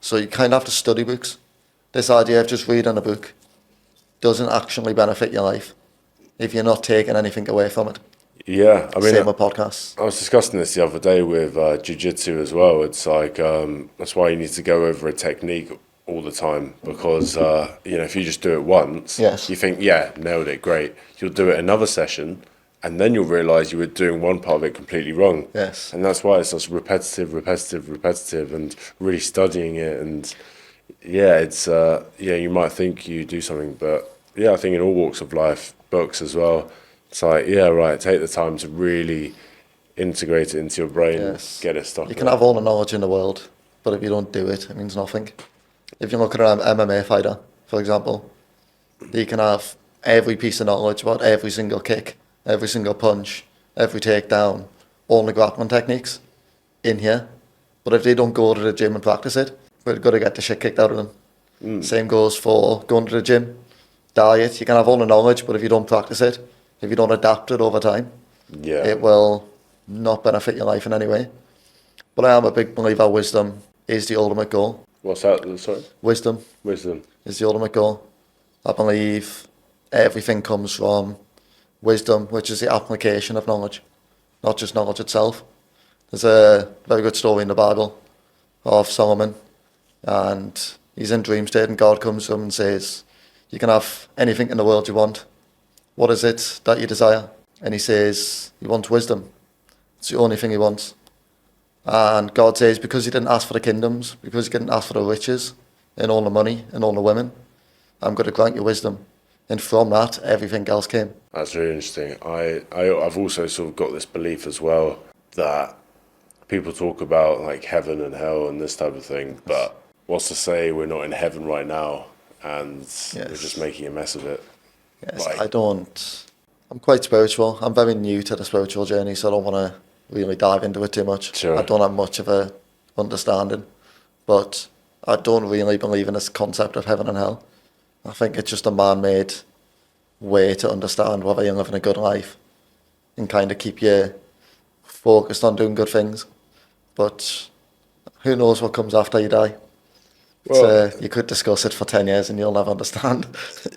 So you kind of have to study books. This idea of just reading a book doesn't actually benefit your life. if you're not taking anything away from it. Yeah, I mean, Same with podcasts. I was discussing this the other day with jiu-jitsu as well. It's like that's why you need to go over a technique all the time, because if you just do it once, Yes. you think, yeah, nailed it, great. You'll do it another session, and then you'll realise you were doing one part of it completely wrong. Yes. And that's why it's just repetitive, and really studying it. And yeah, it's you might think you do something, but yeah, I think in all walks of life, books as well. It's like, yeah, right, take the time to really integrate it into your brain, Yes. get it stuck. You can have all the knowledge in the world, but if you don't do it, it means nothing. If you look at an MMA fighter, for example, you can have every piece of knowledge about every single kick, every single punch, every takedown, all the grappling techniques in here. But if they don't go to the gym and practice it, they're going to get the shit kicked out of them. Same goes for going to the gym, diet. You can have all the knowledge, but if you don't practice it, if you don't adapt it over time, it will not benefit your life in any way. But I am a big believer wisdom is the ultimate goal. What's that? Sorry? Wisdom is the ultimate goal. I believe everything comes from wisdom, which is the application of knowledge, not just knowledge itself. There's a very good story in the Bible of Solomon, and he's in dream state, and God comes to him and says, you can have anything in the world you want. What is it that you desire? And he says, he wants wisdom. It's the only thing he wants. And God says, because you didn't ask for the kingdoms, because you didn't ask for the riches and all the money and all the women, I'm going to grant you wisdom. And from that, everything else came. That's really interesting. I've also sort of got this belief as well that people talk about like heaven and hell and this type of thing, but what's to say we're not in heaven right now and we're just making a mess of it? Yes, Like, I'm quite spiritual. I'm very new to the spiritual journey, so I don't want to really dive into it too much. Sure. I don't have much of a understanding, but I don't really believe in this concept of heaven and hell. I think it's just a man-made way to understand whether you're living a good life and kind of keep you focused on doing good things. But who knows what comes after you die? Well, you could discuss it for 10 years and you'll never understand.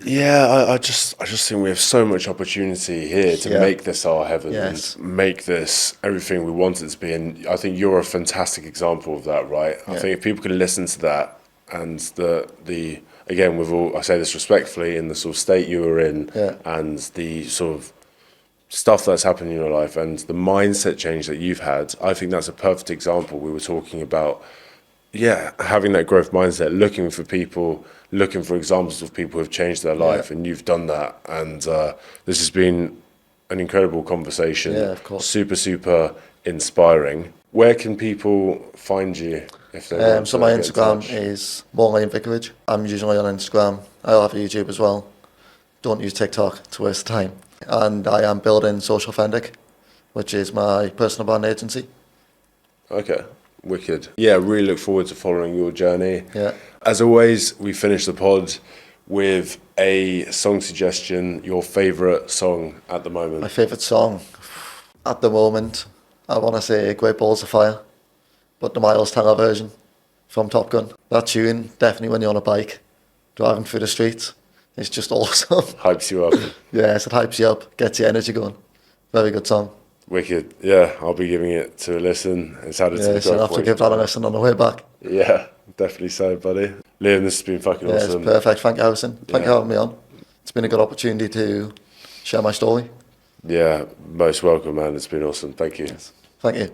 yeah, I just think we have so much opportunity here to make this our heaven and make this everything we want it to be. And I think you're a fantastic example of that, right? I think if people can listen to that and the again, with all, I say this respectfully, in the sort of state you were in and the sort of stuff that's happened in your life and the mindset change that you've had, I think that's a perfect example. We were talking about having that growth mindset, looking for people, looking for examples of people who have changed their life, and you've done that. And this has been an incredible conversation. Yeah, of course. Super inspiring. Where can people find you if they want so to my get in Instagram touch? is more Liam Vickerage. I'm usually on Instagram. I have YouTube as well. Don't use TikTok, it's a waste of time. And I am building Social Fendic, which is my personal brand agency. Okay. Wicked. Yeah, really look forward to following your journey. Yeah. As always, we finish the pod with a song suggestion, your favourite song at the moment. My favourite song at the moment, I want to say Great Balls of Fire, but the Miles Teller version from Top Gun. That tune, definitely when you're on a bike, driving through the streets, it's just awesome. Hypes you up. Yes, it hypes you up, gets your energy going. Very good song. Wicked. Yeah, I'll be giving it to a listen. It's added to the So I'll have to give that a listen on the way back. Yeah, definitely so, buddy. Liam, this has been fucking awesome. It's perfect. Thank you, Harrison. Thank you for having me on. It's been a good opportunity to share my story. Yeah, most welcome, man. It's been awesome. Thank you. Thank you.